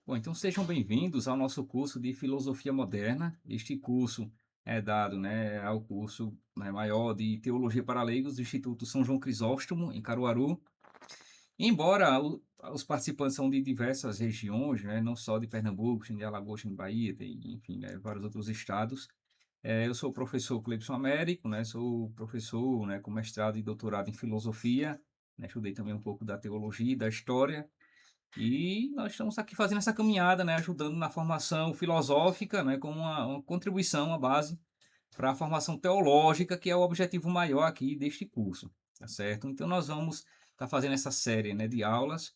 Bom, então sejam bem-vindos ao nosso curso de Filosofia Moderna. Este curso é dado, ao curso, maior de Teologia para Leigos do Instituto São João Crisóstomo, em Caruaru. Embora os participantes são de diversas regiões, não só de Pernambuco, tem de Alagoas, tem de Bahia, tem, enfim, vários outros estados. Eu sou o professor Cleibson Américo, sou professor, com mestrado e doutorado em Filosofia, estudei também um pouco da teologia e da história. E nós estamos aqui fazendo essa caminhada, ajudando na formação filosófica, como uma contribuição, uma base para a formação teológica, que é o objetivo maior aqui deste curso, tá certo? Então nós vamos estar fazendo essa série, de aulas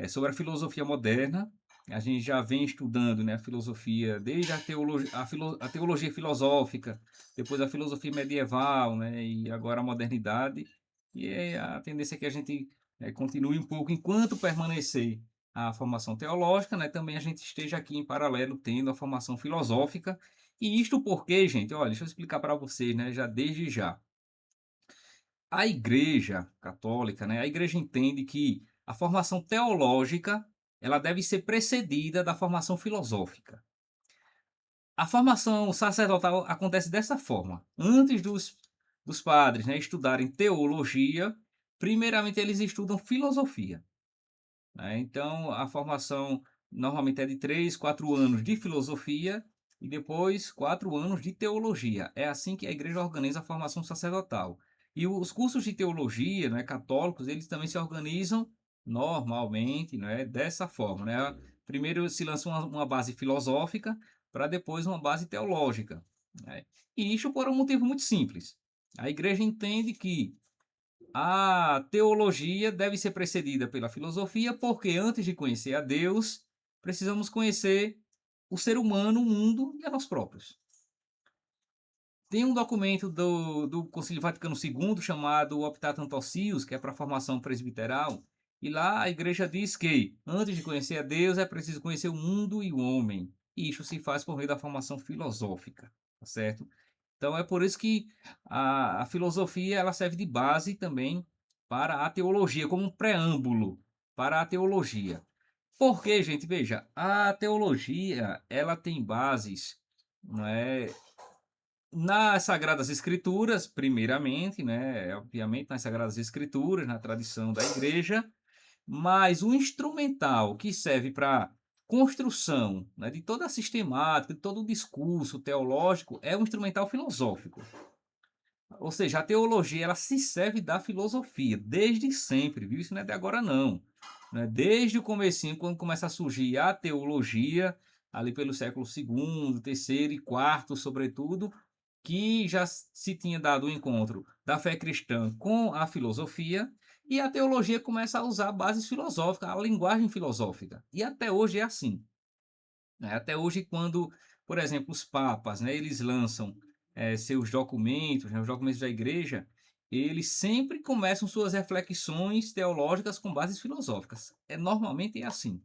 sobre a filosofia moderna. A gente já vem estudando, a filosofia desde a teologia filosófica, depois a filosofia medieval, e agora a modernidade. E a tendência é que a gente continue um pouco enquanto permanecer a formação teológica, também a gente esteja aqui em paralelo tendo a formação filosófica. E isto porque, gente, olha, deixa eu explicar para vocês, já desde já. A Igreja Católica, a Igreja entende que a formação teológica, ela deve ser precedida da formação filosófica. A formação sacerdotal acontece dessa forma. Antes dos padres, estudarem teologia, primeiramente eles estudam filosofia. Então, a formação normalmente é de 3, 4 anos de filosofia e depois 4 anos de teologia. É assim que a igreja organiza a formação sacerdotal. E os cursos de teologia, católicos, eles também se organizam normalmente, dessa forma, Primeiro se lança uma base filosófica para depois uma base teológica, né? E isso por um motivo muito simples. A igreja entende que a teologia deve ser precedida pela filosofia, porque antes de conhecer a Deus, precisamos conhecer o ser humano, o mundo e a nós próprios. Tem um documento do Concílio Vaticano II chamado Optatanto Socius, que é para a formação presbiteral, e lá a igreja diz que, antes de conhecer a Deus, é preciso conhecer o mundo e o homem. E isso se faz por meio da formação filosófica, tá certo? Então é por isso que a filosofia ela serve de base também para a teologia, como um preâmbulo para a teologia. Porque, gente, veja, a teologia ela tem bases, não é, nas Sagradas Escrituras, primeiramente, obviamente nas Sagradas Escrituras, na tradição da igreja, mas o instrumental que serve para construção, de toda a sistemática, de todo o discurso teológico, é um instrumental filosófico. Ou seja, a teologia ela se serve da filosofia desde sempre, viu? Isso não é de agora não, Desde o comecinho, quando começa a surgir a teologia, ali pelo século segundo, terceiro e quarto, sobretudo, que já se tinha dado o encontro da fé cristã com a filosofia, e a teologia começa a usar bases filosóficas, a linguagem filosófica. E até hoje é assim. Até hoje, quando, por exemplo, os papas, eles lançam seus documentos, os documentos da igreja, eles sempre começam suas reflexões teológicas com bases filosóficas. Normalmente é assim,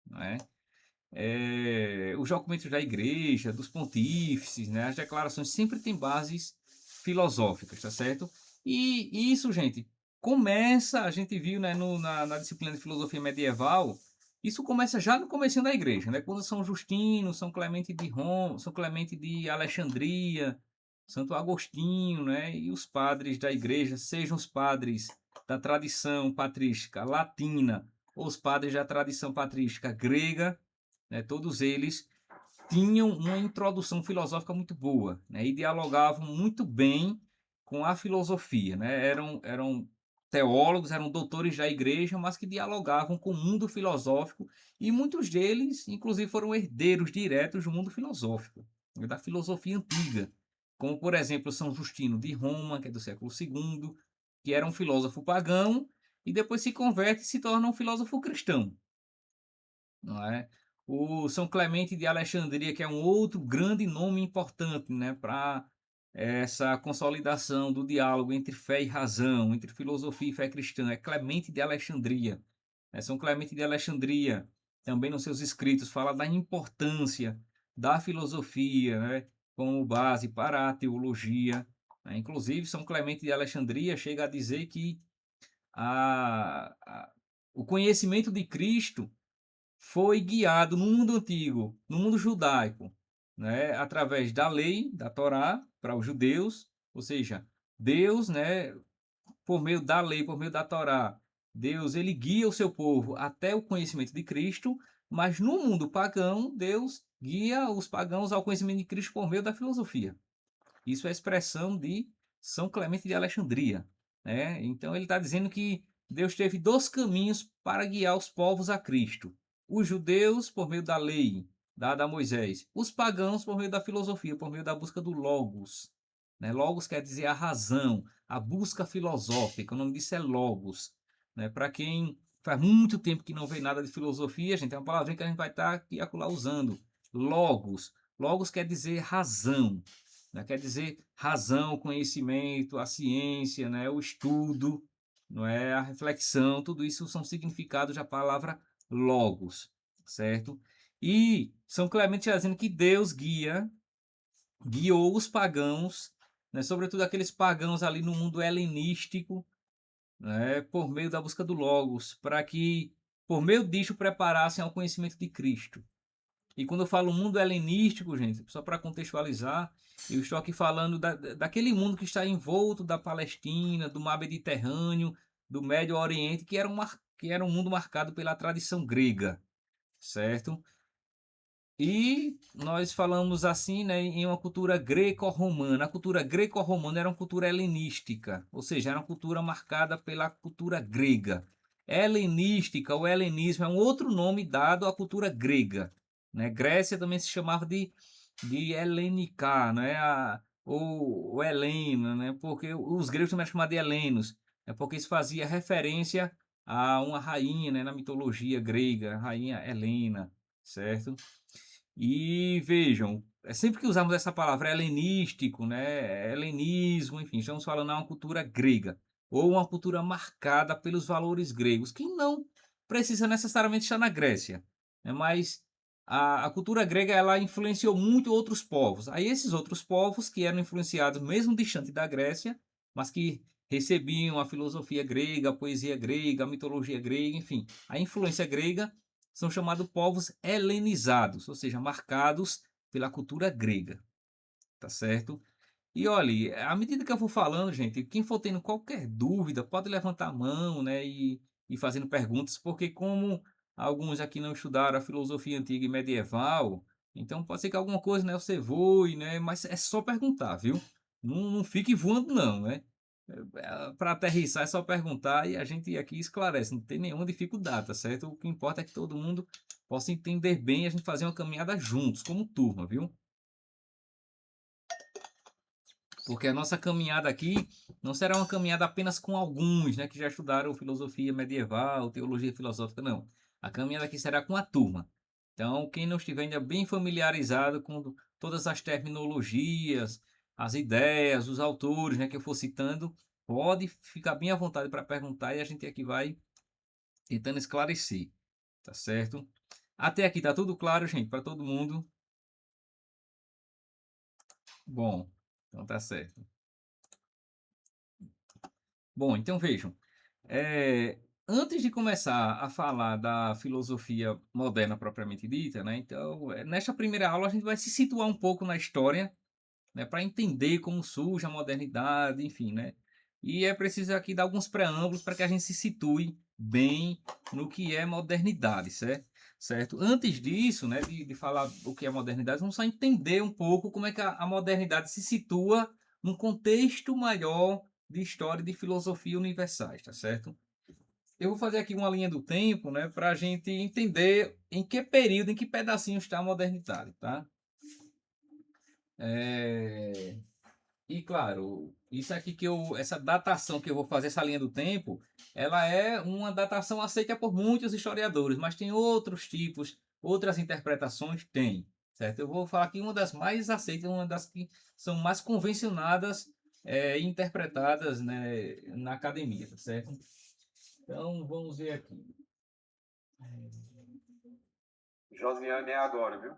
não é? Os documentos da igreja, dos pontífices, as declarações sempre têm bases filosóficas, tá certo? E isso, gente, começa, a gente viu, na disciplina de filosofia medieval, isso começa já no comecinho da igreja, quando São Justino, São Clemente de Roma, São Clemente de Alexandria, Santo Agostinho, e os padres da igreja, sejam os padres da tradição patrística latina ou os padres da tradição patrística grega, todos eles tinham uma introdução filosófica muito boa, e dialogavam muito bem com a filosofia, eram teólogos, eram doutores da igreja, mas que dialogavam com o mundo filosófico, e muitos deles, inclusive, foram herdeiros diretos do mundo filosófico, da filosofia antiga, como, por exemplo, São Justino de Roma, que é do século segundo, que era um filósofo pagão, e depois se converte e se torna um filósofo cristão, não é? O São Clemente de Alexandria, que é um outro grande nome importante, para essa consolidação do diálogo entre fé e razão, entre filosofia e fé cristã, é Clemente de Alexandria. São Clemente de Alexandria, também nos seus escritos, fala da importância da filosofia, como base para a teologia, Inclusive, São Clemente de Alexandria chega a dizer que a, a, o conhecimento de Cristo foi guiado no mundo antigo, no mundo judaico, né, através da lei, da Torá, para os judeus, ou seja, Deus, né, por meio da lei, por meio da Torá, Deus ele guia o seu povo até o conhecimento de Cristo, mas no mundo pagão, Deus guia os pagãos ao conhecimento de Cristo por meio da filosofia. Isso é a expressão de São Clemente de Alexandria, né? Então ele está dizendo que Deus teve dois caminhos para guiar os povos a Cristo: os judeus por meio da lei dada a Moisés, os pagãos por meio da filosofia, por meio da busca do logos, né? Logos quer dizer a razão, a busca filosófica. O nome disso é logos, né? Para quem faz muito tempo que não vê nada de filosofia, gente, é uma palavrinha que a gente vai estar aqui e acolá usando. Logos. Logos quer dizer razão, né? Quer dizer razão, conhecimento, a ciência, né? O estudo, não é? A reflexão, tudo isso são significados da palavra logos, certo? E São Clemente está dizendo que Deus guiou os pagãos, né? Sobretudo aqueles pagãos ali no mundo helenístico, né? Por meio da busca do logos, para que por meio disso preparassem ao conhecimento de Cristo. E quando eu falo mundo helenístico, gente, só para contextualizar, eu estou aqui falando daquele mundo que está envolto da Palestina, do mar Mediterrâneo, do Médio Oriente, que era um mundo marcado pela tradição grega, certo? E nós falamos assim, né, em uma cultura greco-romana. A cultura greco-romana era uma cultura helenística, ou seja, era uma cultura marcada pela cultura grega. Helenística, o helenismo é um outro nome dado à cultura grega, né? Grécia também se chamava de helenica, né? Ou Helena, né? Porque os gregos também chamavam de helenos, é porque isso fazia referência a uma rainha, né, na mitologia grega, a rainha Helena, certo? E vejam, é sempre que usamos essa palavra helenístico, né, helenismo, enfim, estamos falando de uma cultura grega, ou uma cultura marcada pelos valores gregos, que não precisa necessariamente estar na Grécia, né, mas a cultura grega ela influenciou muito outros povos. Aí esses outros povos que eram influenciados mesmo distante da Grécia, mas que recebiam a filosofia grega, a poesia grega, a mitologia grega, enfim, a influência grega são chamados povos helenizados, ou seja, marcados pela cultura grega, tá certo? E olhe, à medida que eu for falando, gente, quem for tendo qualquer dúvida, pode levantar a mão, né, e fazendo perguntas, porque como alguns aqui não estudaram a filosofia antiga e medieval, então pode ser que alguma coisa, né, você voe, né, mas é só perguntar, viu? Não fique voando não, né? Para aterrissar é só perguntar e a gente aqui esclarece, não tem nenhuma dificuldade, tá certo? O que importa é que todo mundo possa entender bem e a gente fazer uma caminhada juntos, como turma, viu? Porque a nossa caminhada aqui não será uma caminhada apenas com alguns, né, que já estudaram filosofia medieval, teologia filosófica, não. A caminhada aqui será com a turma. Então, quem não estiver ainda bem familiarizado com todas as terminologias, as ideias, os autores, né, que eu for citando, pode ficar bem à vontade para perguntar e a gente aqui vai tentando esclarecer, tá certo? Até aqui tá tudo claro, gente, para todo mundo? Bom, então tá certo. Bom, então vejam. Antes de começar a falar da filosofia moderna propriamente dita, né? Então, nesta primeira aula a gente vai se situar um pouco na história, né? Para entender como surge a modernidade, enfim, né? E é preciso aqui dar alguns preâmbulos para que a gente se situe bem no que é modernidade, certo? Certo? Antes disso, né, de falar o que é modernidade, vamos só entender um pouco como é que a modernidade se situa num contexto maior de história e de filosofia universais, tá certo? Eu vou fazer aqui uma linha do tempo, né, para a gente entender em que período, em que pedacinho está a modernidade, tá? É... E claro, isso aqui essa datação que eu vou fazer, essa linha do tempo, ela é uma datação aceita por muitos historiadores, mas tem outros tipos, outras interpretações, tem, certo? Eu vou falar aqui uma das mais aceitas, uma das que são mais convencionadas e interpretadas, né, na academia, tá certo? Então, vamos ver aqui. Josiane é agora, viu?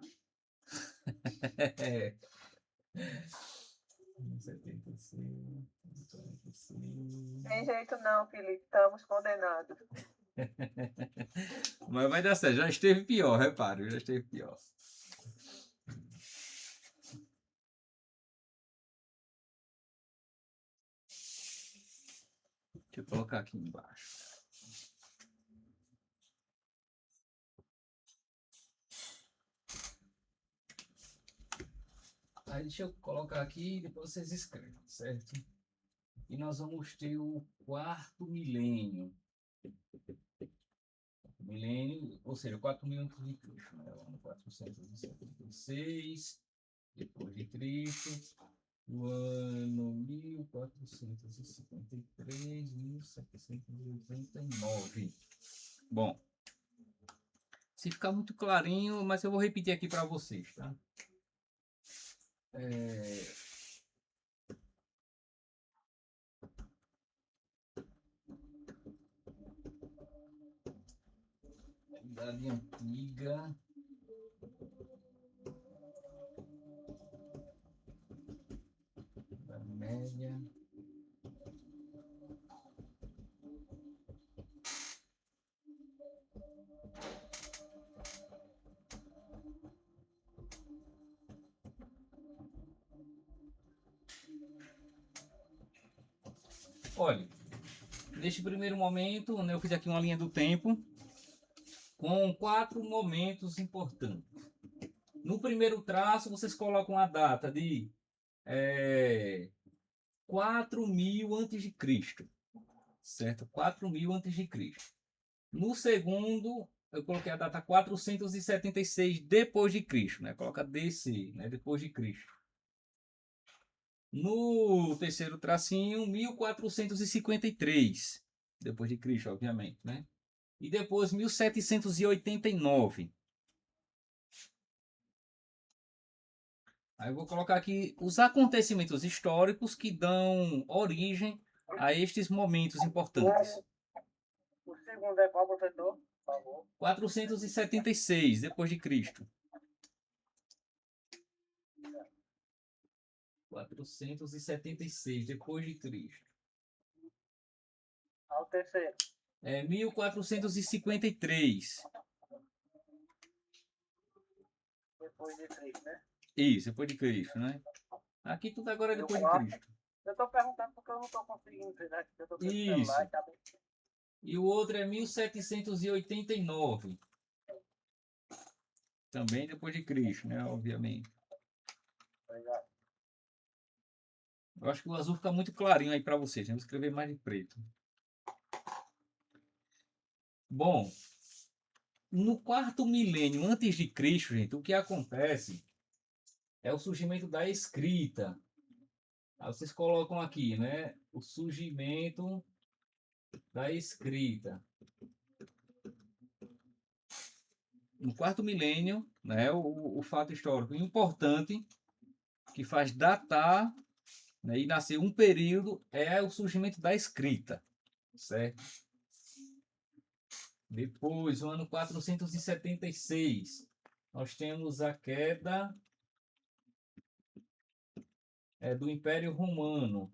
75, 45. Tem jeito não, Felipe, estamos condenados. Mas vai dar certo. Já esteve pior, repare, já esteve pior. Deixa eu colocar aqui embaixo. Aí deixa eu colocar aqui e depois vocês escrevem, certo? E nós vamos ter o quarto milênio. Milênio, ou seja, 4.000 antes de Cristo, né? Lá no 476 depois de Cristo, o ano 1453, 1789. Bom, se ficar muito clarinho, mas eu vou repetir aqui para vocês, tá? Idade Antiga. Idade Média. Olha, neste primeiro momento, né, eu fiz aqui uma linha do tempo com 4 momentos importantes. No primeiro traço, vocês colocam a data de 4.000 antes de Cristo, certo? 4.000 antes de Cristo. No segundo, eu coloquei a data 476 depois de Cristo, né? Coloca DC, né? Depois de Cristo. No terceiro tracinho, 1453 depois de Cristo, obviamente, né? E depois 1789. Aí eu vou colocar aqui os acontecimentos históricos que dão origem a estes momentos importantes. O segundo é qual, professor? Por favor. 476 depois de Cristo. 476 depois de Cristo. Ao terceiro. 1453. Depois de Cristo, né? Isso, depois de Cristo, né? Aqui tudo agora é E o depois de quarto? Cristo. Eu tô perguntando porque eu não tô conseguindo ver aqui. Eu tô com o celular Isso. e tá bem. E o outro é 1789. Também depois de Cristo, né? Obviamente. Obrigado. Eu acho que o azul fica muito clarinho aí para vocês, né? Vou escrever mais de preto. Bom, no quarto milênio antes de Cristo, gente, o que acontece é o surgimento da escrita. Aí vocês colocam aqui, né? O surgimento da escrita. No quarto milênio, né? O fato histórico importante que faz datar, né, e nascer um período é o surgimento da escrita, certo? Depois, no ano 476, nós temos a queda do Império Romano.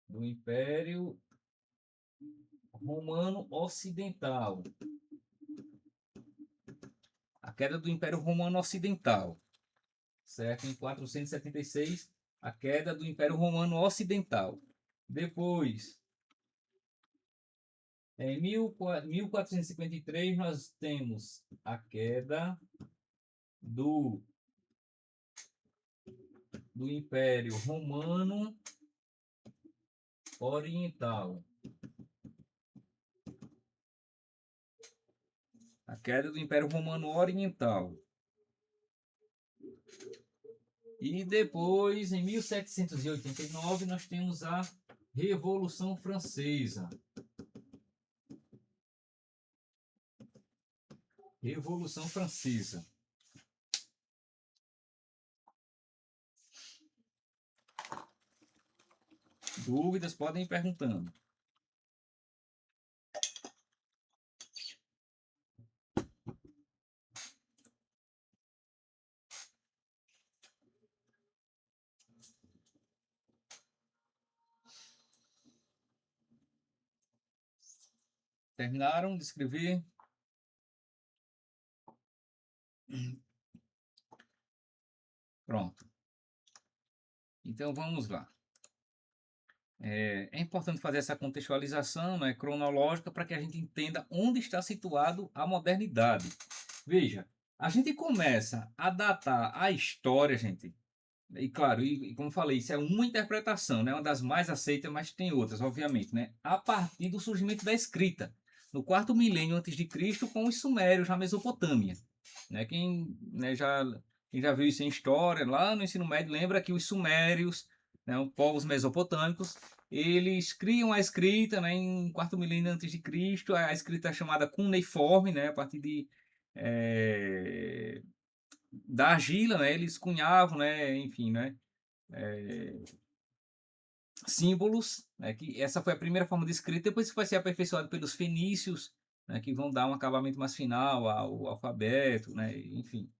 Do Império Romano Ocidental. A queda do Império Romano Ocidental. Certo? Em 476, a queda do Império Romano Ocidental. Depois, em 1453, nós temos a queda do Império Romano Oriental. A queda do Império Romano Oriental. E depois, em 1789, nós temos a Revolução Francesa. Revolução Francesa. Dúvidas podem ir perguntando. Terminaram de escrever? Pronto. Então vamos lá. É importante fazer essa contextualização, né, cronológica para que a gente entenda onde está situado a modernidade. Veja, a gente começa a datar a história, gente, e claro, e como falei, isso é uma interpretação, né, uma das mais aceitas, mas tem outras, obviamente, né, a partir do surgimento da escrita, no quarto milênio antes de Cristo, com os sumérios na Mesopotâmia. Né, quem já viu isso em história, lá no ensino médio, lembra que os sumérios, né, os povos mesopotâmicos, eles criam a escrita, né, em quarto milênio antes de Cristo, a escrita é chamada cuneiforme, né, a partir é, da argila, né, eles cunhavam, né, enfim, né, símbolos, né, que essa foi a primeira forma de escrita, depois isso vai ser aperfeiçoado pelos fenícios, né, que vão dar um acabamento mais final ao alfabeto, né, enfim.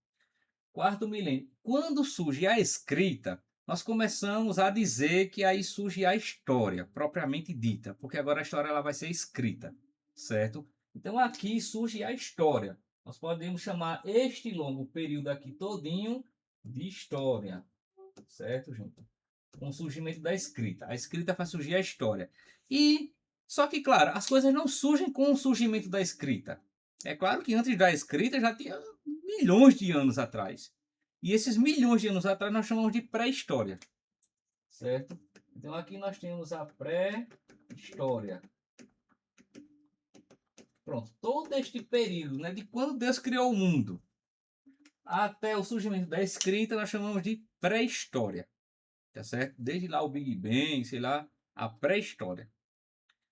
Quarto milênio. Quando surge a escrita, nós começamos a dizer que aí surge a história, propriamente dita, porque agora a história ela vai ser escrita, certo? Então aqui surge a história. Nós podemos chamar este longo período aqui todinho de história, certo, gente? Com o surgimento da escrita. A escrita faz surgir a história. E só que, claro, as coisas não surgem com o surgimento da escrita. É claro que antes da escrita já tinha milhões de anos atrás. E esses milhões de anos atrás nós chamamos de pré-história. Certo? Então aqui nós temos a pré-história. Pronto. Todo este período, né, de quando Deus criou o mundo até o surgimento da escrita, nós chamamos de pré-história. Tá certo? Desde lá o Big Bang, sei lá, a pré-história.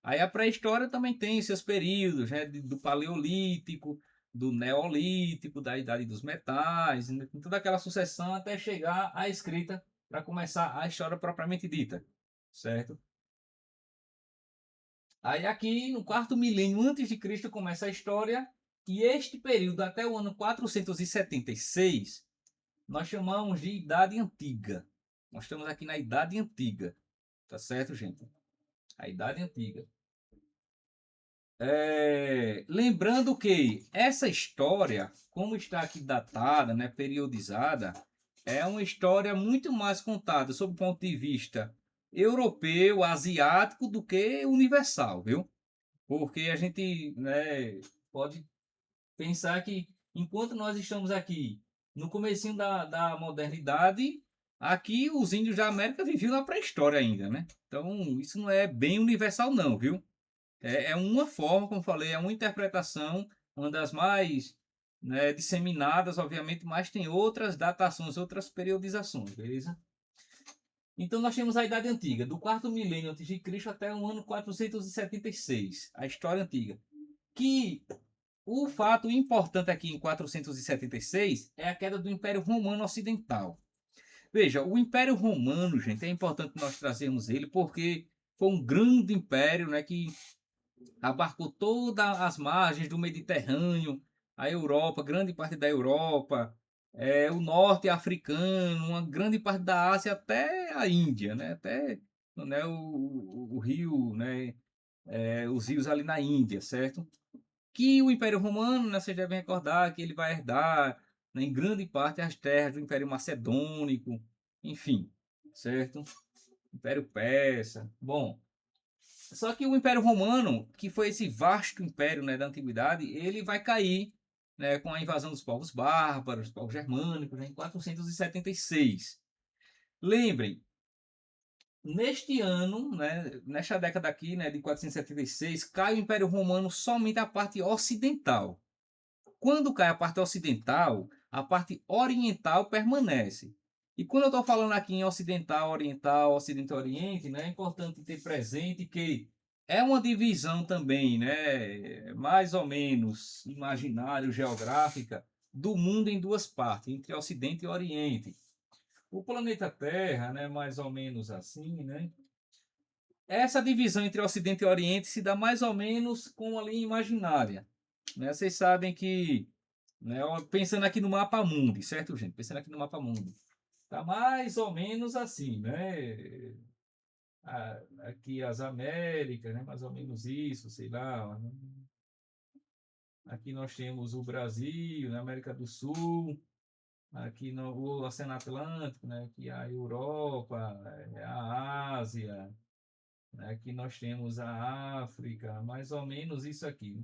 Aí a pré-história também tem seus períodos, né, do Paleolítico, do Neolítico, da Idade dos Metais, né, toda aquela sucessão até chegar à escrita para começar a história propriamente dita, certo? Aí aqui no quarto milênio antes de Cristo começa a história e este período até o ano 476 nós chamamos de Idade Antiga. Nós estamos aqui na Idade Antiga, tá certo, gente? A Idade Antiga. Lembrando que essa história, como está aqui datada, né, periodizada, é uma história muito mais contada sob o ponto de vista europeu, asiático, do que universal, viu? Porque a gente, né, pode pensar que enquanto nós estamos aqui no comecinho da modernidade, aqui os índios da América viviam na pré-história ainda, né? Então isso não é bem universal não, viu? É uma forma, como falei, é uma interpretação, uma das mais, né, disseminadas, obviamente, mas tem outras datações, outras periodizações, beleza? Então nós temos a Idade Antiga, do quarto milênio antes de Cristo até o ano 476, a história antiga. Que o fato importante aqui em 476 é a queda do Império Romano Ocidental. Veja, o Império Romano, gente, é importante nós trazermos ele porque foi um grande império, né, que abarcou todas as margens do Mediterrâneo, a Europa, grande parte da Europa, o norte africano, uma grande parte da Ásia até a Índia, né? Até, né, o rio, né? Os rios ali na Índia, certo? Que o Império Romano, né, vocês devem recordar que ele vai herdar, né, em grande parte as terras do Império Macedônico, enfim, certo? Império Persa. Bom, só que o Império Romano, que foi esse vasto império, né, da antiguidade, ele vai cair, né, com a invasão dos povos bárbaros, povos germânicos, né, em 476. Lembrem, neste ano, né, nesta década aqui, né, de 476, cai o Império Romano somente a parte ocidental. Quando cai a parte ocidental, a parte oriental permanece. E quando eu estou falando aqui em ocidental, oriental, ocidente, oriente, né, é importante ter presente que é uma divisão também, né, mais ou menos imaginário, geográfica, do mundo em duas partes, entre ocidente e oriente. O planeta Terra, né, mais ou menos assim, né, essa divisão entre ocidente e oriente se dá mais ou menos com a linha imaginária. Né? Vocês sabem que, né, pensando aqui no mapa mundi, certo, gente? Pensando aqui no mapa mundi. Tá mais ou menos assim, né? Aqui as Américas, né? Mais ou menos isso, sei lá. Aqui nós temos o Brasil, na América do Sul, aqui no o Oceano Atlântico, né? Aqui a Europa, a Ásia, né? Aqui nós temos a África, mais ou menos isso aqui.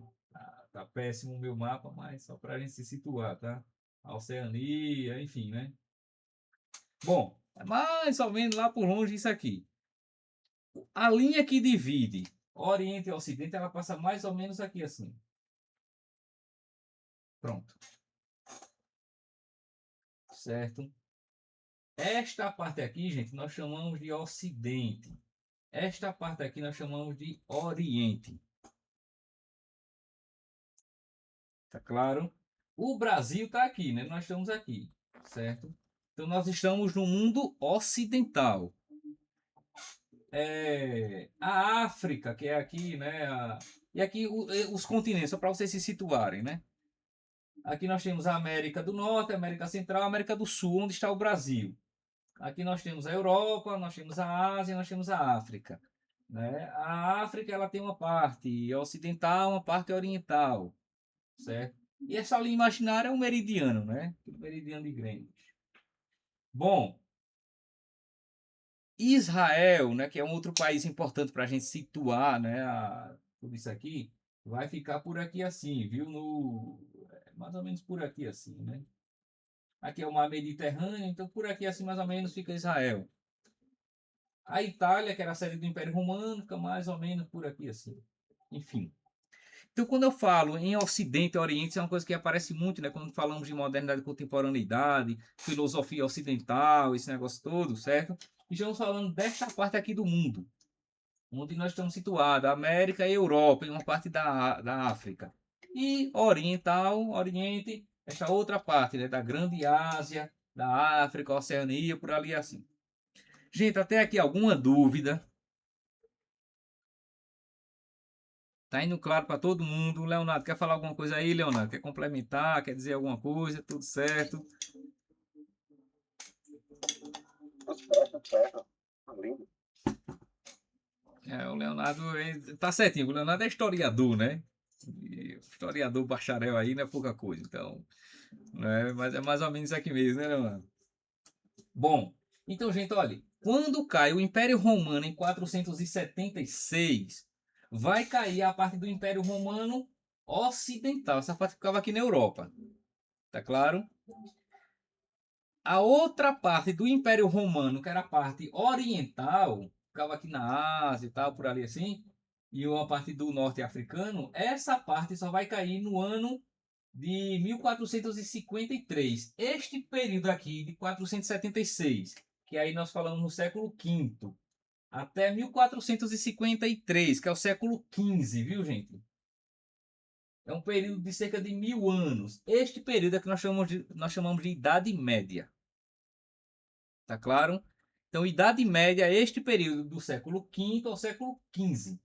Tá péssimo o meu mapa, mas só para a gente se situar, tá? A Oceania, enfim, né? Bom, é mais ou menos lá por longe isso aqui. A linha que divide Oriente e Ocidente, ela passa mais ou menos aqui assim. Pronto. Certo? Esta parte aqui, gente, nós chamamos de Ocidente. Esta parte aqui nós chamamos de Oriente. Tá claro? O Brasil está aqui, né? Nós estamos aqui, certo? Então nós estamos no mundo ocidental. A África, que é aqui, né? E aqui os continentes, só para vocês se situarem, né? Aqui nós temos a América do Norte, a América Central, a América do Sul, onde está o Brasil. Aqui nós temos a Europa, nós temos a Ásia, nós temos a África. Né? A África ela tem uma parte ocidental, uma parte oriental, certo? E essa linha imaginária é um meridiano, né? O meridiano de Greenwich. Bom, Israel, né, que é um outro país importante para a gente situar, né, tudo isso aqui, vai ficar por aqui assim, viu? Mais ou menos por aqui assim, né? Aqui é o mar Mediterrâneo, então por aqui assim mais ou menos fica Israel. A Itália, que era a sede do Império Romano, fica mais ou menos por aqui assim. Enfim. Então, quando eu falo em Ocidente e Oriente, isso é uma coisa que aparece muito, né? Quando falamos de modernidade e contemporaneidade, filosofia ocidental, esse negócio todo, certo? E estamos falando desta parte aqui do mundo, onde nós estamos situados, América e Europa, e uma parte da África. E Oriental, Oriente, esta outra parte, né? Da Grande Ásia, da África, Oceania, por ali assim. Gente, até aqui alguma dúvida? Tá indo claro para todo mundo. Leonardo, quer falar alguma coisa aí, Leonardo? Quer complementar? Quer dizer alguma coisa? Tudo certo? Tudo certo. Lindo. O Leonardo tá certinho. O Leonardo é historiador, né? E historiador bacharel aí não é pouca coisa. Então, né? Mas é mais ou menos isso aqui mesmo, né, Leonardo? Bom, então, gente, olha. Quando cai o Império Romano em 476, vai cair a parte do Império Romano Ocidental. Essa parte ficava aqui na Europa. Tá claro? A outra parte do Império Romano, que era a parte oriental, ficava aqui na Ásia e tal, por ali assim, e uma parte do norte africano, essa parte só vai cair no ano de 1453. Este período aqui, de 476, que aí nós falamos no século V, até 1453, que é o século XV, viu, gente? É um período de cerca de 1000 anos. Este período é que nós chamamos de Idade Média. Tá claro? Então, Idade Média é este período do século V ao século XV.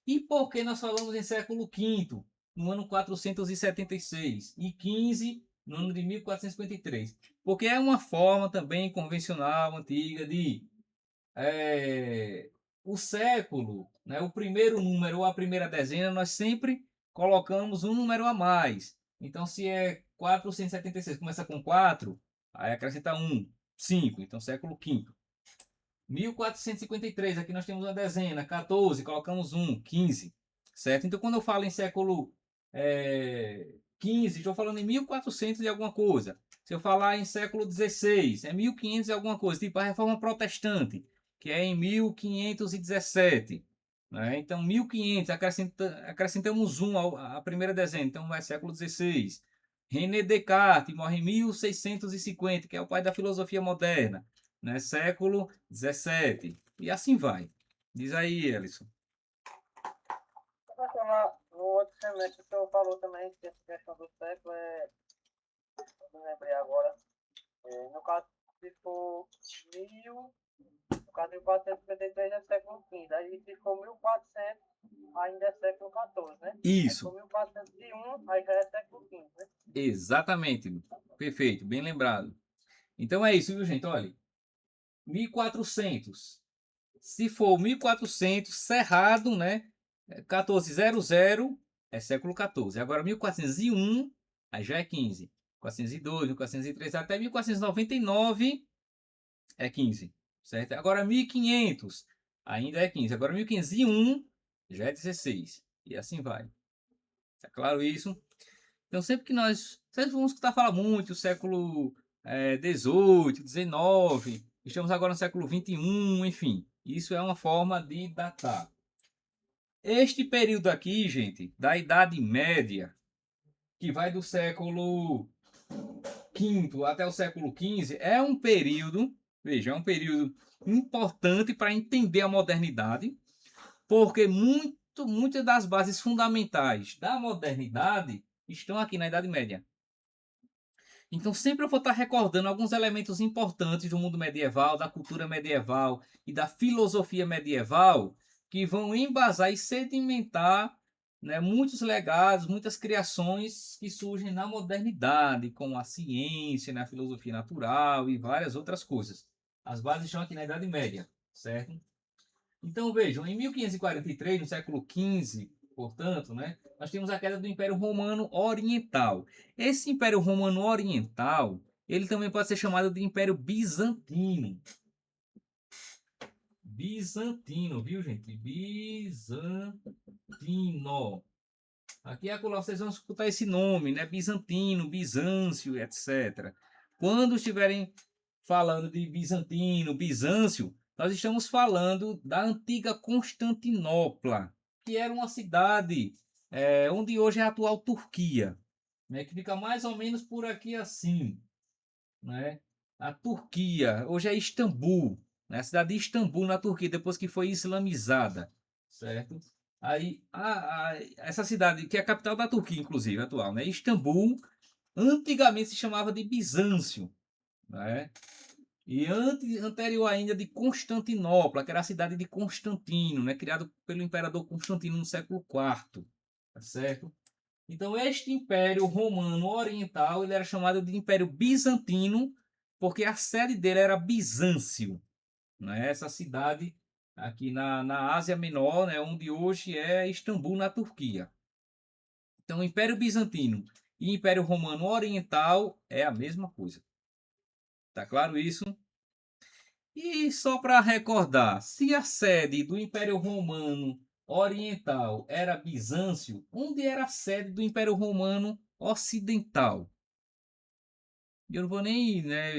E por que nós falamos em século V, no ano 476, e XV, no ano de 1453? Porque é uma forma também convencional, antiga, de o século, né, o primeiro número ou a primeira dezena, nós sempre colocamos um número a mais. Então, se é 476, começa com 4, aí acrescenta 1, 5, então século V. 1453, aqui nós temos uma dezena, 14, colocamos 1, 15, certo? Então, quando eu falo em século 15, estou falando em 1400 e alguma coisa. Se eu falar em século 16, é 1500 e alguma coisa, tipo a Reforma Protestante, que é em 1517. Né? Então, 1500, acrescentamos 1 à primeira dezena, então vai século 16. René Descartes morre em 1650, que é o pai da filosofia moderna, né? Século 17. E assim vai. Diz aí, Ellison. No outro semestre que eu falou também que essa questão do século não lembrei agora. No caso, se for no caso de 453 é século XV. Aí se for 1400, ainda é século XIV, né? Aí se Isso. for 1401, aí já é século XV, né? Exatamente. Perfeito, bem lembrado. Então é isso, viu, gente? Olha, 1400. Se for 1400, cerrado, né? 1400, é século XIV. Agora 1401, aí já é 15. 1402, 1403 até 1499 é 15, certo? Agora 1500 ainda é 15. Agora 1501 já é 16. E assim vai. Tá claro isso? Então sempre que nós vamos escutar falar muito do século 18, 19, estamos agora no século 21, enfim. Isso é uma forma de datar. Este período aqui, gente, da Idade Média, que vai do século V até o século XV, é um período, veja, é um período importante para entender a modernidade, porque muitas das bases fundamentais da modernidade estão aqui na Idade Média. Então sempre eu vou estar recordando alguns elementos importantes do mundo medieval, da cultura medieval e da filosofia medieval, que vão embasar e sedimentar, né, muitos legados, muitas criações que surgem na modernidade, como a ciência, né, a filosofia natural e várias outras coisas. As bases estão aqui na Idade Média, certo? Então vejam, em 1543, no século XV, portanto, né, nós temos a queda do Império Romano Oriental. Esse Império Romano Oriental, ele também pode ser chamado de Império Bizantino. Bizantino, viu, gente? Bizantino. Aqui é vocês vão escutar esse nome, né? Bizantino, Bizâncio, etc. Quando estiverem falando de Bizantino, Bizâncio, nós estamos falando da antiga Constantinopla, que era uma cidade onde hoje é a atual Turquia, né? Que fica mais ou menos por aqui assim, né? A Turquia, hoje é Istambul, né? A cidade de Istambul, na Turquia, depois que foi islamizada, certo? Aí, essa cidade, que é a capital da Turquia, inclusive, atual, né? Istambul, antigamente se chamava de Bizâncio, né? E anterior ainda de Constantinopla, que era a cidade de Constantino, né? Criado pelo imperador Constantino no século IV, tá certo? Então, este Império Romano Oriental, ele era chamado de Império Bizantino, porque a sede dele era Bizâncio, né? Essa cidade aqui na Ásia Menor, né? Onde hoje é Istambul, na Turquia. Então, Império Bizantino e Império Romano Oriental é a mesma coisa. Tá claro isso? E só para recordar, se a sede do Império Romano Oriental era Bizâncio, onde era a sede do Império Romano Ocidental? Eu não vou nem, né,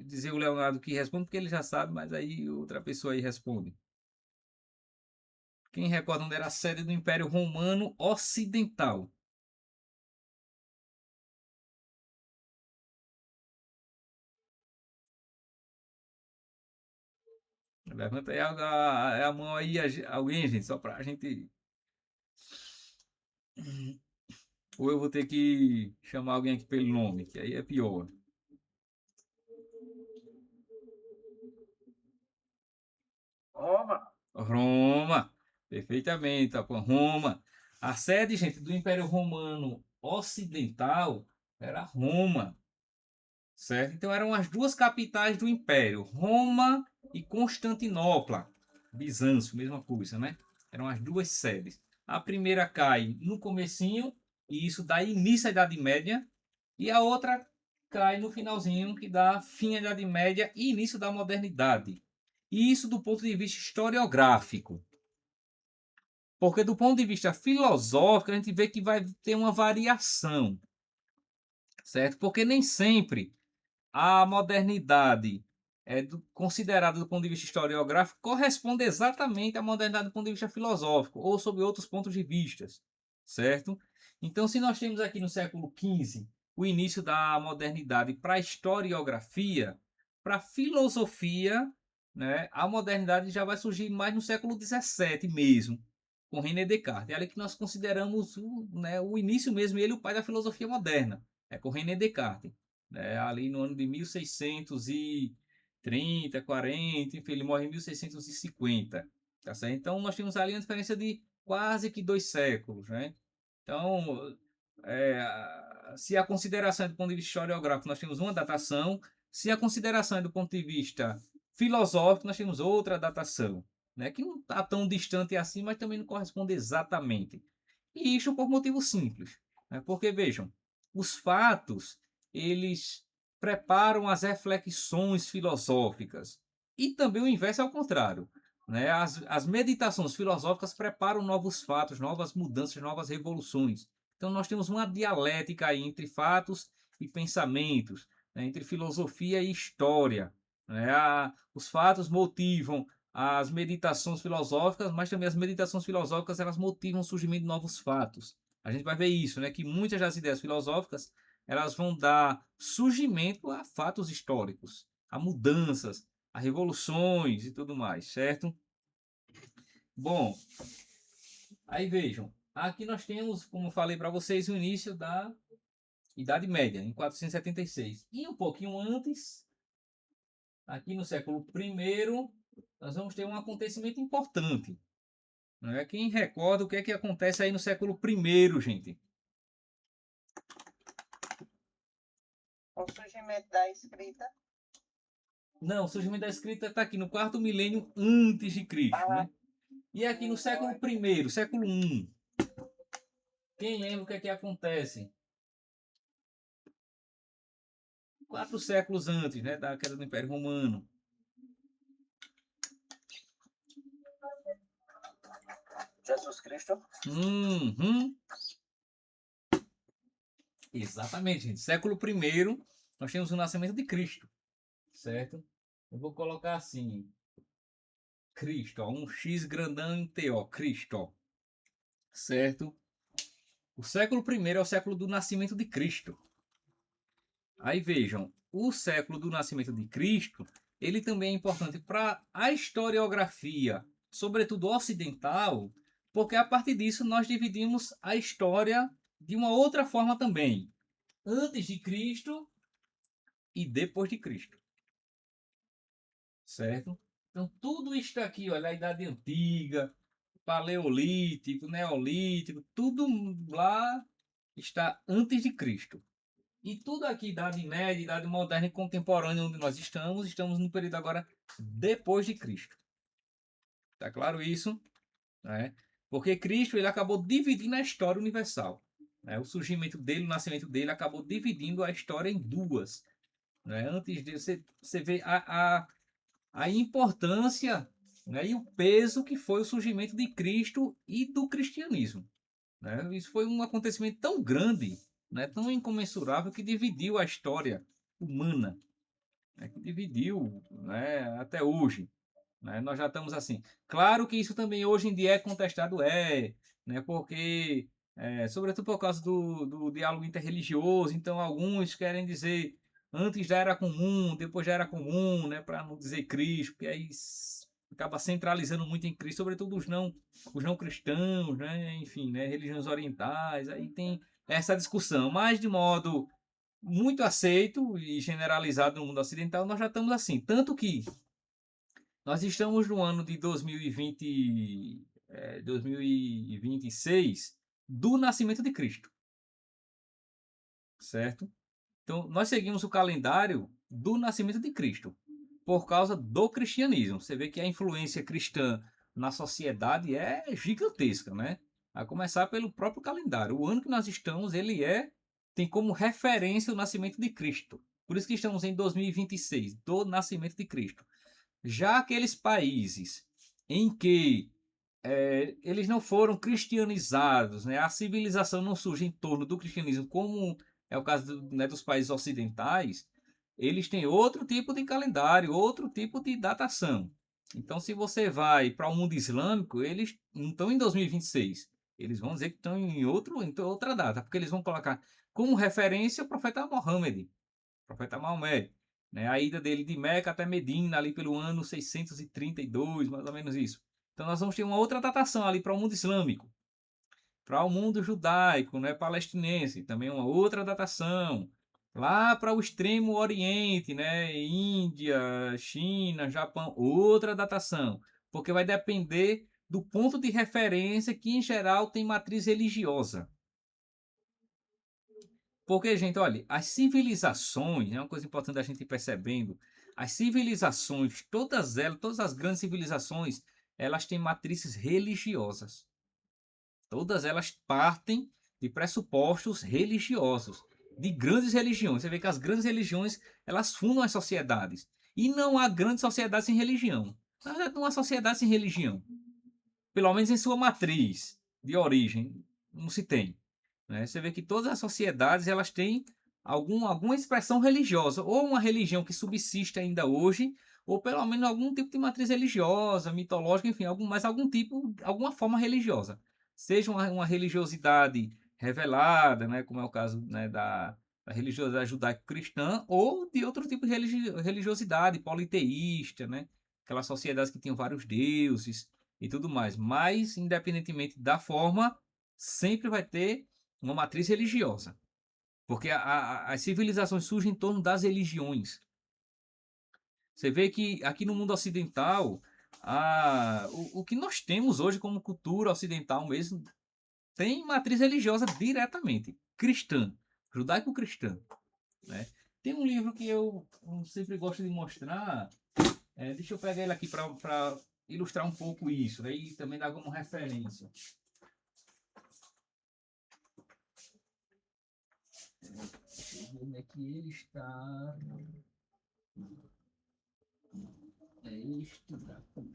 dizer o Leonardo que responde, porque ele já sabe, mas aí outra pessoa aí responde. Quem recorda onde era a sede do Império Romano Ocidental? Levanta aí a mão aí, alguém, gente, só para a gente. Ou eu vou ter que chamar alguém aqui pelo nome, que aí é pior. Roma. Roma, perfeitamente, tá com Roma. A sede, gente, do Império Romano Ocidental era Roma, certo? Então eram as duas capitais do Império, Roma e Constantinopla. Bizâncio, mesma coisa, né? Eram as duas sedes. A primeira cai no comecinho, e isso dá início à Idade Média, e a outra cai no finalzinho, que dá fim à Idade Média e início da modernidade. E isso do ponto de vista historiográfico. Porque do ponto de vista filosófico, a gente vê que vai ter uma variação, certo? Porque nem sempre a modernidade considerada do ponto de vista historiográfico corresponde exatamente à modernidade do ponto de vista filosófico ou sob outros pontos de vista, certo? Então, se nós temos aqui no século XV o início da modernidade para a historiografia, para a filosofia, né, a modernidade já vai surgir mais no século XVII mesmo, com René Descartes. É ali que nós consideramos o início mesmo, ele o pai da filosofia moderna, é com René Descartes, né, ali no ano de 1630, 40, enfim, ele morre em 1650, tá certo? Então nós temos ali uma diferença de quase que 2 séculos, né? Então, se a consideração é do ponto de vista historiográfico, nós temos uma datação, se a consideração é do ponto de vista filosófico, nós temos outra datação, né? Que não está tão distante assim, mas também não corresponde exatamente. E isso por motivo simples, né? Porque vejam, os fatos, eles preparam as reflexões filosóficas. E também o inverso é ao contrário, né? As meditações filosóficas preparam novos fatos, novas mudanças, novas revoluções. Então nós temos uma dialética aí entre fatos e pensamentos, né? Entre filosofia e história, né? Os fatos motivam as meditações filosóficas, mas também as meditações filosóficas elas motivam o surgimento de novos fatos. A gente vai ver isso, né? Que muitas das ideias filosóficas elas vão dar surgimento a fatos históricos, a mudanças, a revoluções e tudo mais, certo? Bom, aí vejam, aqui nós temos, como eu falei para vocês, o início da Idade Média, em 476. E um pouquinho antes, aqui no século I, nós vamos ter um acontecimento importante. Não é? Quem recorda o que é que acontece aí no século I, gente? O surgimento da escrita. Não, o surgimento da escrita está aqui no quarto milênio antes de Cristo, Ah, né? E aqui no século I, século I, quem lembra o que é que acontece? 4 séculos antes, né, da queda do Império Romano. Jesus Cristo. Uhum. Exatamente, gente. Século I, nós temos o nascimento de Cristo, certo? Eu vou colocar assim, Cristo, ó, um X grandão em T, ó, Cristo, certo? O século I é o século do nascimento de Cristo. Aí vejam, o século do nascimento de Cristo, ele também é importante para a historiografia, sobretudo ocidental, porque a partir disso nós dividimos a história de uma outra forma também, antes de Cristo e depois de Cristo, certo? Então tudo isso aqui, olha, a Idade Antiga, Paleolítico, Neolítico, tudo lá está antes de Cristo. E tudo aqui, Idade Média, Idade Moderna e Contemporânea, onde nós estamos no período agora depois de Cristo. Tá claro isso? Né? Porque Cristo ele acabou dividindo a história universal. Né? O surgimento dele, o nascimento dele, acabou dividindo a história em duas. Né? Antes de você vê a importância, né? E o peso que foi o surgimento de Cristo e do cristianismo. Né? Isso foi um acontecimento tão grande, né? Tão incomensurável, que dividiu a história humana, né? Que dividiu, né? Até hoje. Né? Nós já estamos assim. Claro que isso também hoje em dia é contestado, né? Porque, sobretudo por causa do diálogo interreligioso, então alguns querem dizer antes já era comum, depois já era comum, né? Para não dizer Cristo, porque aí acaba centralizando muito em Cristo, sobretudo os não cristãos, né? Enfim, né? Religiões orientais, aí tem essa discussão, mas de modo muito aceito e generalizado no mundo ocidental, nós já estamos assim. Tanto que nós estamos no ano de 2026 do nascimento de Cristo, certo? Então, nós seguimos o calendário do nascimento de Cristo, por causa do cristianismo. Você vê que a influência cristã na sociedade é gigantesca, né? A começar pelo próprio calendário. O ano que nós estamos, tem como referência o nascimento de Cristo. Por isso que estamos em 2026, do nascimento de Cristo. Já aqueles países em que eles não foram cristianizados, né? A civilização não surge em torno do cristianismo, como é o caso né, dos países ocidentais, eles têm outro tipo de calendário, outro tipo de datação. Então, se você vai para o mundo islâmico, eles não estão em 2026. Eles vão dizer que estão em outra data, porque eles vão colocar como referência o profeta Mohammed, o profeta Maomé, né? A ida dele de Meca até Medina, ali pelo ano 632, mais ou menos isso. Então nós vamos ter uma outra datação ali para o mundo islâmico. Para o mundo judaico, né, palestinense, também uma outra datação. Lá para o extremo oriente, né, Índia, China, Japão, outra datação. Porque vai depender do ponto de referência que, em geral, tem matriz religiosa. Porque, gente, olha, as civilizações, é uma coisa importante a gente ir percebendo, as civilizações, todas elas, todas as grandes civilizações, elas têm matrizes religiosas. Todas elas partem de pressupostos religiosos, de grandes religiões. Você vê que as grandes religiões, elas fundam as sociedades. E não há grande sociedade sem religião. Na verdade, não há sociedade sem religião. Pelo menos em sua matriz de origem, não se tem. Né? Você vê que todas as sociedades, elas têm alguma expressão religiosa, ou uma religião que subsiste ainda hoje, ou pelo menos algum tipo de matriz religiosa, mitológica, enfim, mas algum tipo, alguma forma religiosa. Seja uma religiosidade revelada, né, como é o caso, né, da religiosidade judaico-cristã, ou de outro tipo de religiosidade politeísta, né, aquelas sociedades que tinham vários deuses e tudo mais. Mas, independentemente da forma, sempre vai ter uma matriz religiosa. Porque as civilizações surgem em torno das religiões. Você vê que aqui no mundo ocidental, o que nós temos hoje como cultura ocidental mesmo, tem matriz religiosa diretamente, cristã, judaico-cristã. Né? Tem um livro que eu sempre gosto de mostrar, deixa eu pegar ele aqui para ilustrar um pouco isso, né? E também dar como referência. Onde é que ele está? É este daqui.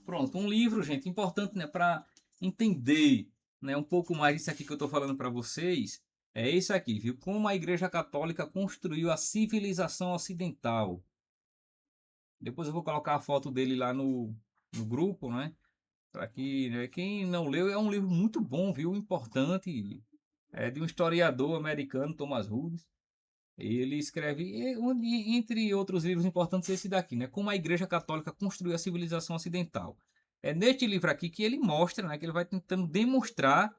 Pronto, um livro, gente, importante, né, para entender, né, um pouco mais disso aqui que eu estou falando para vocês. É isso aqui, viu? Como a Igreja Católica construiu a civilização ocidental. Depois eu vou colocar a foto dele lá no grupo, né? Para que, né, quem não leu, é um livro muito bom, viu? Importante. É de um historiador americano, Thomas Hobbes. Ele escreve, entre outros livros importantes, esse daqui, né? Como a Igreja Católica construiu a civilização ocidental. É neste livro aqui que ele mostra, né? Que ele vai tentando demonstrar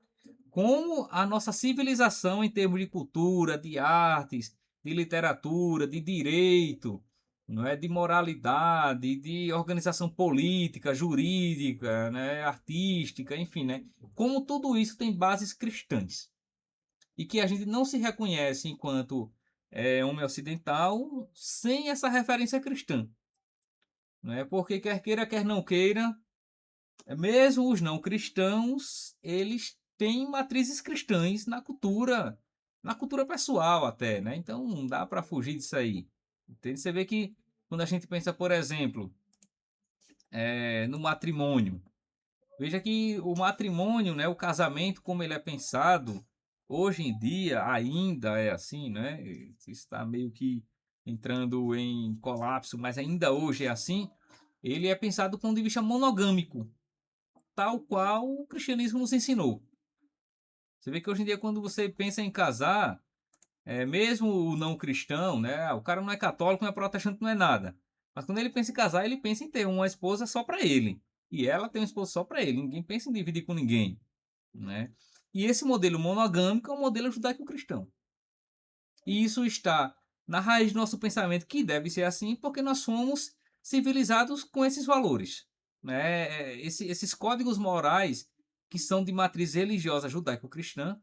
como a nossa civilização, em termos de cultura, de artes, de literatura, de direito, não é? De moralidade, de organização política, jurídica, né? Artística, enfim, né? Como tudo isso tem bases cristãs e que a gente não se reconhece enquanto homem ocidental sem essa referência cristã. Né? Porque quer queira, quer não queira, mesmo os não cristãos, eles têm matrizes cristãs na cultura pessoal até, né? Então não dá para fugir disso aí. Entende? Você vê que quando a gente pensa, por exemplo, no matrimônio, veja que o matrimônio, né, o casamento, como ele é pensado, hoje em dia ainda é assim, né? Está meio que entrando em colapso, mas ainda hoje é assim. Ele é pensado do ponto de vista monogâmico, tal qual o cristianismo nos ensinou. Você vê que hoje em dia, quando você pensa em casar, mesmo o não cristão, né? O cara não é católico, não é protestante, não é nada. Mas quando ele pensa em casar, ele pensa em ter uma esposa só para ele. E ela tem uma esposa só para ele. Ninguém pensa em dividir com ninguém, né? E esse modelo monogâmico é um modelo judaico-cristão. E isso está na raiz do nosso pensamento, que deve ser assim, porque nós fomos civilizados com esses valores, né? Esses códigos morais que são de matriz religiosa judaico-cristã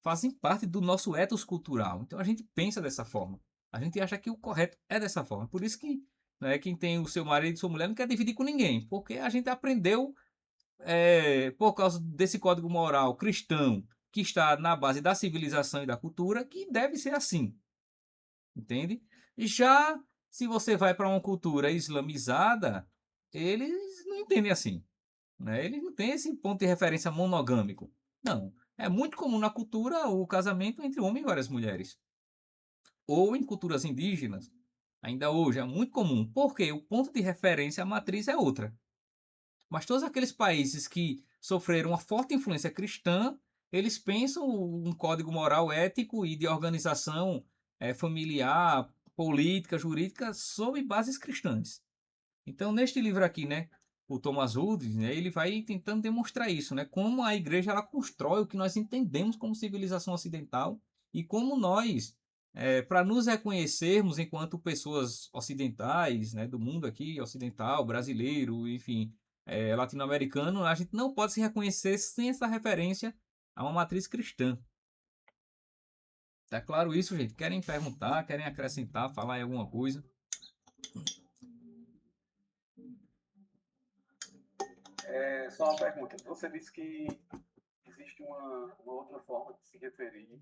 fazem parte do nosso ethos cultural. Então a gente pensa dessa forma. A gente acha que o correto é dessa forma. Por isso que, né, quem tem o seu marido e sua mulher não quer dividir com ninguém, porque a gente aprendeu por causa desse código moral cristão que está na base da civilização e da cultura, que deve ser assim, entende? Já se você vai para uma cultura islamizada, eles não entendem assim, né? Eles não têm esse ponto de referência monogâmico. Não. É muito comum na cultura o casamento entre homem e várias mulheres. Ou em culturas indígenas, ainda hoje é muito comum, porque o ponto de referência, a matriz é outra. Mas todos aqueles países que sofreram uma forte influência cristã, eles pensam um código moral ético e de organização familiar, política, jurídica, sob bases cristãs. Então, neste livro aqui, né, o Thomas Hobbes, né, ele vai tentando demonstrar isso, né, como a igreja ela constrói o que nós entendemos como civilização ocidental e como nós, para nos reconhecermos enquanto pessoas ocidentais, né, do mundo aqui, ocidental, brasileiro, enfim, latino-americano, a gente não pode se reconhecer sem essa referência a uma matriz cristã. Tá claro isso, gente? Querem perguntar, querem acrescentar, falar em alguma coisa? Só uma pergunta. Você disse que existe uma outra forma de se referir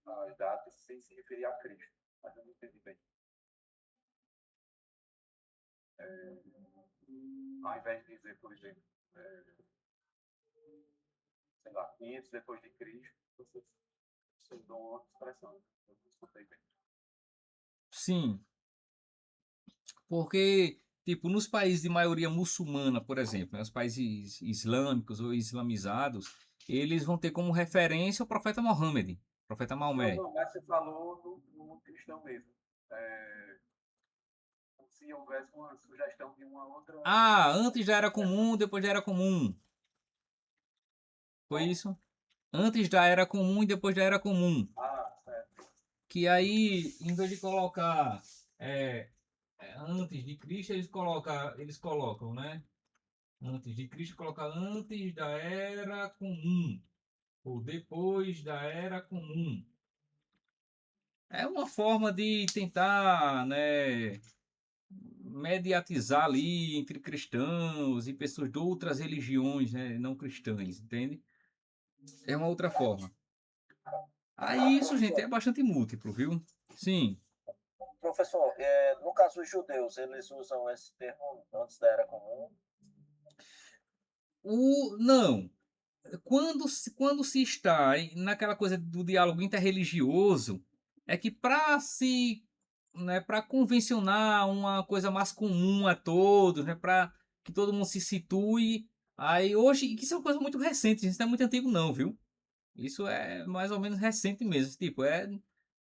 às datas sem se referir a Cristo, mas eu não entendi bem. Ao invés de dizer, por exemplo, sei lá, 500 depois de Cristo, você usou uma outra expressão. Eu não escutei bem. Sim, porque, tipo, nos países de maioria muçulmana, por exemplo, né, os países islâmicos ou islamizados, eles vão ter como referência o profeta Mohammed, o profeta Não, Maomé. não, mas você falou no mundo cristão mesmo. É, como se houvesse uma sugestão de uma outra. Ah, antes já era comum, depois já era comum. Foi Como? isso? Antes já era comum e depois já era comum. Ah, certo. Que aí, em vez de colocar é, antes de Cristo, eles colocam, né? Antes de Cristo, coloca antes da era comum, ou depois da era comum. É uma forma de tentar, né, mediatizar ali entre cristãos e pessoas de outras religiões, né, não cristãs, entende? É uma outra forma. Aí isso, gente, é Professor, bastante múltiplo, viu? Sim. professor, no caso os judeus, eles usam esse termo antes da Era Comum? Não. Quando se está naquela coisa do diálogo interreligioso, é que para convencionar uma coisa mais comum a todos, né, para que todo mundo se situe, aí hoje, que isso é uma coisa muito recente, isso não é muito antigo não, viu? Isso é mais ou menos recente mesmo, tipo, é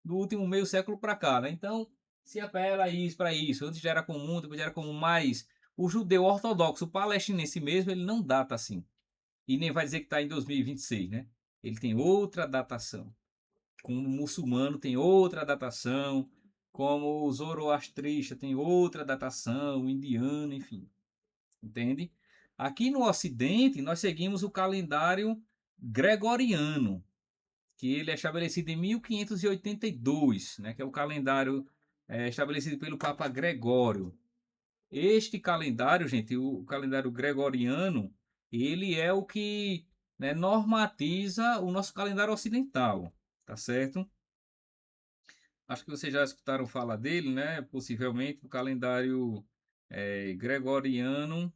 do último meio século para cá, né? Então, se apela a isso para isso, antes já era comum, depois já era comum, mas o judeu ortodoxo, o palestinense mesmo, ele não data assim. E nem vai dizer que está em 2026, né? Ele tem outra datação. Como o muçulmano tem outra datação, como o zoroastrista tem outra datação, o indiano, enfim. Entende? Aqui no Ocidente, nós seguimos o calendário gregoriano, que ele é estabelecido em 1582, né? Que é o calendário estabelecido pelo Papa Gregório. Este calendário, gente, o calendário gregoriano, ele é o que, né, normatiza o nosso calendário ocidental, tá certo? Acho que vocês já escutaram falar dele, né? Possivelmente o calendário gregoriano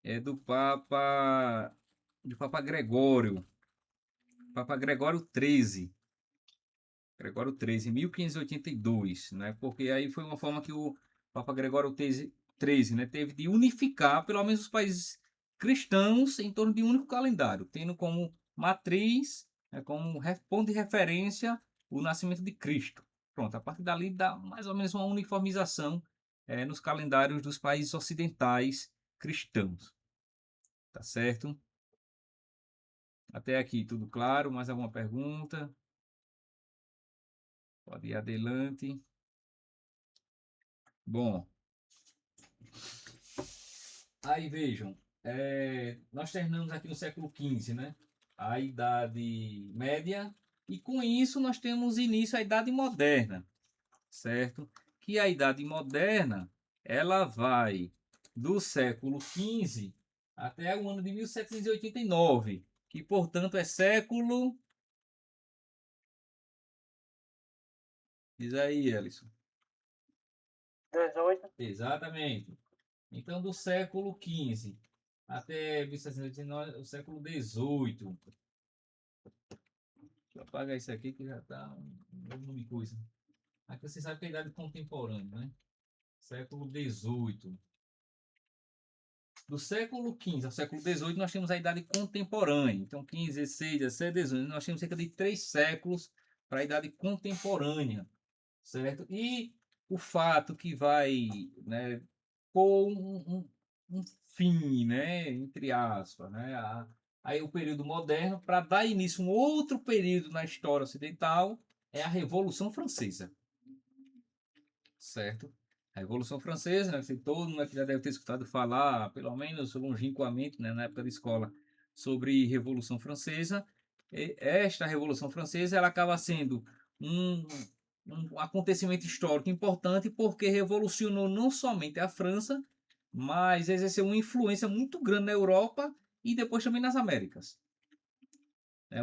é do Papa Gregório, Papa Gregório XIII. Gregório XIII, em 1582, né? Porque aí foi uma forma que o Papa Gregório XIII, né, teve de unificar, pelo menos os países cristãos, em torno de um único calendário, tendo como matriz, né, como ponto de referência, o nascimento de Cristo. Pronto, a partir dali dá mais ou menos uma uniformização nos calendários dos países ocidentais cristãos, tá certo? Até aqui tudo claro? Mais alguma pergunta? Pode ir adelante. Bom, aí vejam, nós terminamos aqui no século XV, né? A Idade Média, e com isso nós temos início à Idade Moderna, certo? Que a Idade Moderna, ela vai do século XV até o ano de 1789, que portanto é século... Diz aí, Ellison. 18. Exatamente. Então, do século XV até 1789, o século XVIII. Deixa eu apagar isso aqui que já está um monte de coisa. Aqui você sabe que é a idade contemporânea, né? Século XVIII. Do século XV ao século XVIII nós temos a idade contemporânea. Então, 15, 16, 17, 18. Nós temos cerca de 3 séculos para a idade contemporânea, certo? E o fato que vai, né, pôr um fim, né, entre aspas, né, aí o período moderno, para dar início a um outro período na história ocidental, é a Revolução Francesa, certo? A Revolução Francesa, né, todo mundo aqui já deve ter escutado falar, pelo menos longínquamente, né, na época da escola, sobre Revolução Francesa. E esta Revolução Francesa, ela acaba sendo um, um acontecimento histórico importante porque revolucionou não somente a França, mas exerceu uma influência muito grande na Europa e depois também nas Américas.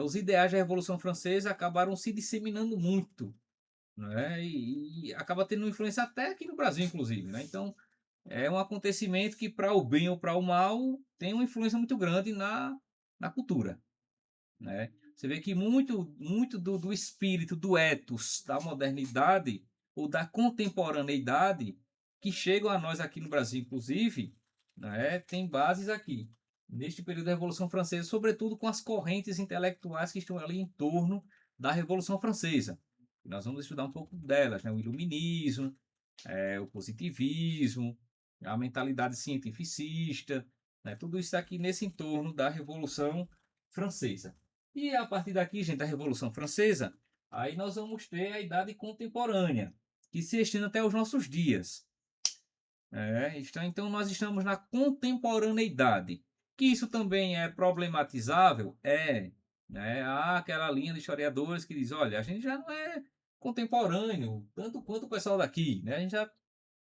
Os ideais da Revolução Francesa acabaram se disseminando muito, né? E acaba tendo influência até aqui no Brasil, inclusive, né? Então, é um acontecimento que, para o bem ou para o mal, tem uma influência muito grande na cultura, né? Você vê que muito do espírito, do ethos da modernidade ou da contemporaneidade que chegam a nós aqui no Brasil, inclusive, né, tem bases aqui, neste período da Revolução Francesa, sobretudo com as correntes intelectuais que estão ali em torno da Revolução Francesa. Nós vamos estudar um pouco delas, né? O iluminismo, o positivismo, a mentalidade cientificista, né? Tudo isso aqui nesse entorno da Revolução Francesa. E a partir daqui, gente, da Revolução Francesa, aí nós vamos ter a Idade Contemporânea, que se estende até os nossos dias. Então nós estamos na contemporaneidade. Que isso também é problematizável? Né? Há aquela linha de historiadores que diz, olha, a gente já não é contemporâneo, tanto quanto o pessoal daqui, né? A gente já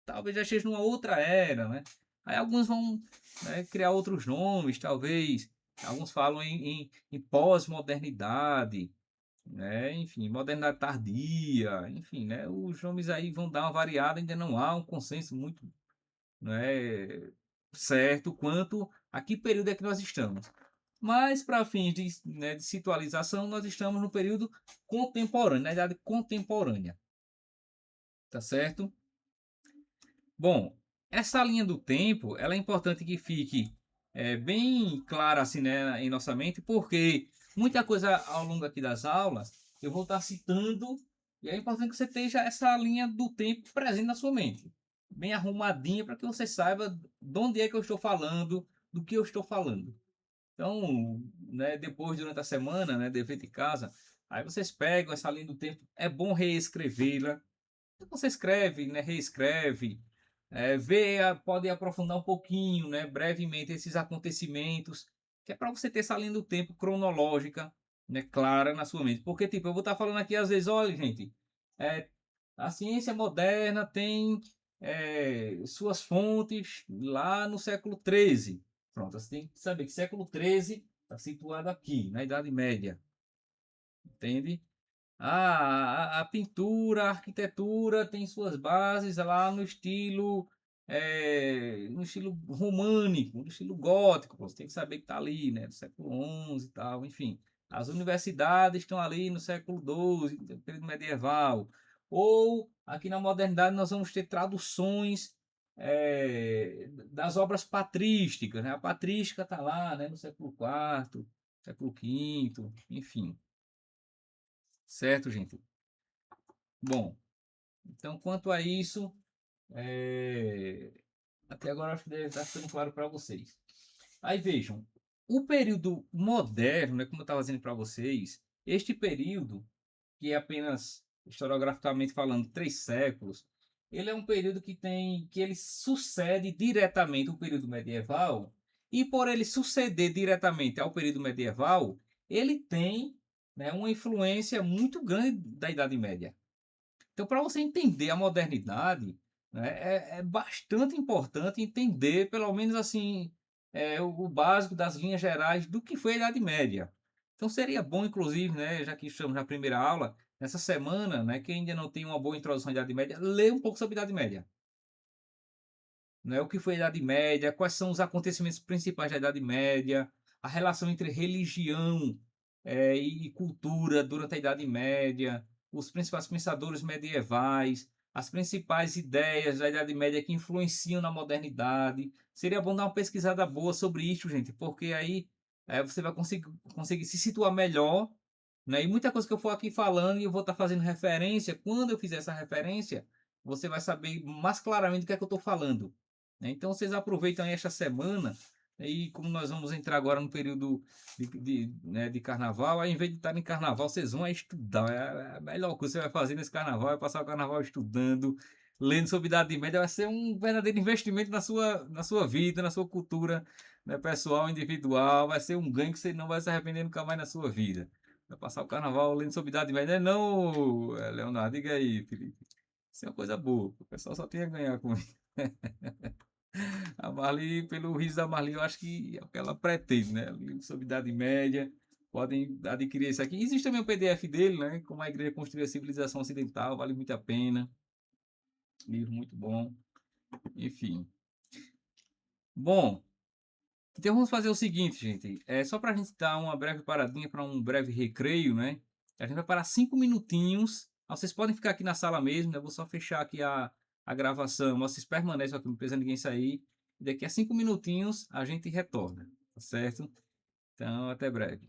talvez já esteja numa outra era, né? Aí alguns vão, né, criar outros nomes, talvez. Alguns falam em pós-modernidade, né? Enfim, modernidade tardia, enfim, né? Os nomes aí vão dar uma variada, ainda não há um consenso muito, né, certo quanto a que período é que nós estamos. Mas, para fins né, de situalização, nós estamos no período contemporâneo, na idade contemporânea. Tá certo? Bom, essa linha do tempo, ela é importante que fique bem clara assim, né, em nossa mente, porque muita coisa ao longo aqui das aulas eu vou estar citando e é importante que você esteja essa linha do tempo presente na sua mente, bem arrumadinha para que você saiba de onde é que eu estou falando, do que eu estou falando. Então, né, depois, durante a semana, né, dever de casa, aí vocês pegam essa linha do tempo, é bom reescrevê-la. Você escreve, né, reescreve, pode aprofundar um pouquinho, né, brevemente esses acontecimentos, que é para você ter essa linha do tempo cronológica, né, clara na sua mente. Porque, tipo, eu vou estar falando aqui às vezes, olha, gente, é, a ciência moderna tem suas fontes lá no século XIII. Pronto, você tem que saber que século XIII está situado aqui, na Idade Média, entende? A pintura, a arquitetura tem suas bases lá no estilo românico, no estilo gótico. Você tem que saber que está ali, né, do século XI e tal, enfim. As universidades estão ali no século XII, no período medieval. Ou aqui na modernidade nós vamos ter traduções das obras patrísticas, né? A patrística está lá, né, no século IV, século V, enfim. Certo, gente? Bom, então quanto a isso, é, até agora acho que deve estar ficando claro para vocês. Aí vejam, o período moderno, né, como eu estava dizendo para vocês, este período, que é apenas historiograficamente falando 3 séculos, ele é um período que ele sucede diretamente o período medieval, e por ele suceder diretamente ao período medieval, ele tem, né, uma influência muito grande da Idade Média. Então, para você entender a modernidade, né, é bastante importante entender, pelo menos assim, o básico das linhas gerais do que foi a Idade Média. Então, seria bom, inclusive, né, já que estamos na primeira aula, nessa semana, né, quem ainda não tem uma boa introdução à Idade Média, ler um pouco sobre a Idade Média. Né, o que foi a Idade Média, quais são os acontecimentos principais da Idade Média, a relação entre religião e cultura durante a Idade Média, os principais pensadores medievais, as principais ideias da Idade Média que influenciam na modernidade. Seria bom dar uma pesquisada boa sobre isso, gente, porque aí você vai conseguir se situar melhor, né? E muita coisa que eu for aqui falando e eu vou estar fazendo referência, quando eu fizer essa referência, você vai saber mais claramente do que é que eu estou falando, né? Então vocês aproveitam aí esta semana, e como nós vamos entrar agora no período né, de carnaval, aí, em vez de estar em carnaval, vocês vão estudar. É a melhor coisa que você vai fazer nesse carnaval é passar o carnaval estudando, lendo sobre Idade Média. Vai ser um verdadeiro investimento na sua vida, na sua cultura, né, pessoal, individual. Vai ser um ganho que você não vai se arrepender nunca mais na sua vida. Vai passar o carnaval lendo sobre Idade Média. Não, Leonardo, diga aí, Felipe. Isso é uma coisa boa. O pessoal só tem a ganhar com isso. A Marli, pelo riso da Marli, eu acho que é o que ela pretende, né? Livro sobre Idade Média. Podem adquirir esse aqui. Existe também o PDF dele, né? Como a Igreja Construiu a Civilização Ocidental, vale muito a pena. Livro muito bom. Enfim. Bom, então vamos fazer o seguinte, gente. É só para a gente dar uma breve paradinha para um breve recreio, né? A gente vai parar 5 minutinhos. Vocês podem ficar aqui na sala mesmo, né? Eu vou só fechar aqui a gravação. Vocês permanecem aqui, não precisa ninguém sair. E daqui a 5 minutinhos a gente retorna, tá certo? Então, até breve.